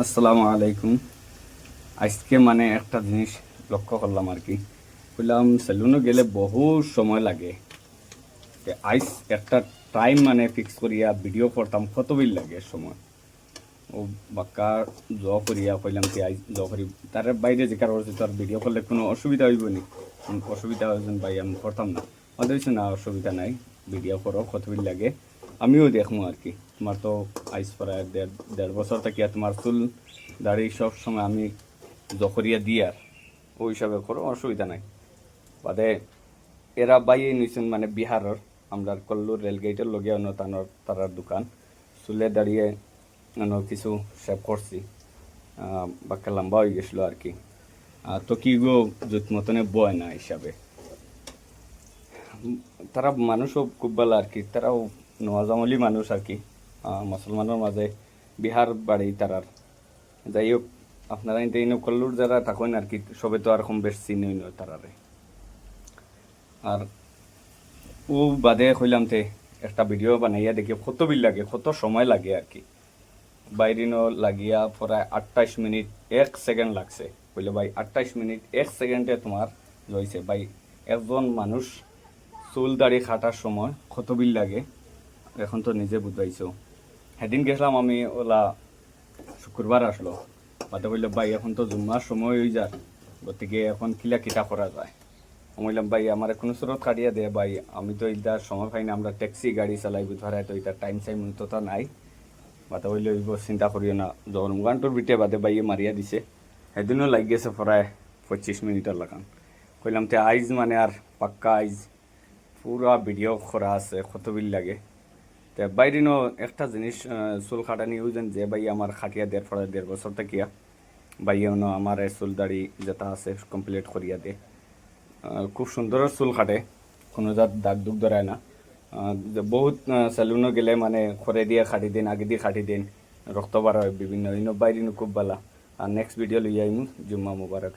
আসসালামু আলাইকুম। আজকে মানে একটা জিনিস লক্ষ্য করলাম আর কি, বললাম সেলুনে গেলে বহু সময় লাগে। আইস একটা টাইম মানে ফিক্স করিয়া ভিডিও করতাম, কত বিল লাগে সময়। ও বাক্কা জ করিয়া কইলাম কি আইস জ করি, তার বাইরে যে কারো তার ভিডিও করলে কোনো অসুবিধা হইব নি? অসুবিধা হয়েছেন ভাই, আমি করতাম না। আমাদের হচ্ছে না, অসুবিধা নাই, ভিডিও করো, কত বিল লাগে আমিও দেখবো আর কি। তোমার তো আইস প্রায় দেড় বছর থেকে তোমার চুল দাড়ি সব সময় আমি জখরিয়া দিই, আর ওই হিসাবে করো, অসুবিধা নাই। বাদে এরা বাইয়ে নিছেন মানে বিহারের, আমরা কল্লুর রেলগেটের লগে অন্য তারার দোকান চুলে দাঁড়িয়ে কিছু সেভ করছি। বাক্কা লম্বা হয়ে গেছিলো আর কি। তো কি গো, জুত মতনে বয় না হিসাবে। তারা মানুষও খুব ভালো আর কি, তারাও নওয়াজামলি মানুষ আর কি, মুসলমানের মাঝে বিহার বাড়ি তারার। যাই হোক, আপনারা ইন্টারভিউ কল্লুর যারা থাকেন আর কি, সবে তো আর কম বেশ চিনি তারারে। আর ও বাদে কইলাম তে একটা ভিডিও বানাইয়া দেখি কত বিল লাগে, কত সময় লাগে আর কি। বাইরিনো লাগিয়া প্রায় 28 মিনিট 1 সেকেন্ড লাগছে। বললো ভাই 28 মিনিট 1 সেকেন্ডে তোমার রয়েছে ভাই। একজন মানুষ চুল দাড়ি কাটার সময় কত বিল লাগে, এখন তো নিজে বুঝাইছো। সেদিন গেছিলাম আমি, ওলা শুক্রবার আসলো। বাদে বললো ভাই এখন তো জুম্মার সময় হয়ে যায়, গতিকে এখন কিলা কিটা করা যায়। আমি বললাম ভাই আমার কোনো স্রোত কাটিয়ে দে ভাই, আমি তো ইটার সময় পাই না, আমরা ট্যাক্সি গাড়ি চালাই বুধবারে, তো ইটার টাইম সাইম তো তা নাই। বাদে বললে চিন্তা করিও না, যখন গানটোর বিটে বাদে বাইয়ে মারিয়া দিছে। সেদিনও লাগ গেছে প্রায় 25 মিনিটের লাগান। কইলাম তে আইজ মানে আর পাক্কা আইজ পুরা ভিডিও করা আছে, কত বিল লাগে। তে বাইরিনো একটা জিনিস, চুল কাটানি যেন যে ভাই আমার খাটিয়া দেড় বছর থাকিয়া বাইয়ে আমার চুল দাড়ি যেটা আছে কমপ্লিট করিয়া দে। খুব সুন্দর চুল কাটে, কোনো জাত দাগ দুগ ধরায় না। যে বহুত সেলুনও গেলে মানে খরে দিয়ে খাটি দিন, আগে দিয়ে খাটি দিন, রক্ত বার হয় বিভিন্ন বাইরিনো খুব ভালা। আর নেক্সট ভিডিও লইয়া আইমু। জুম্মা মুবারক।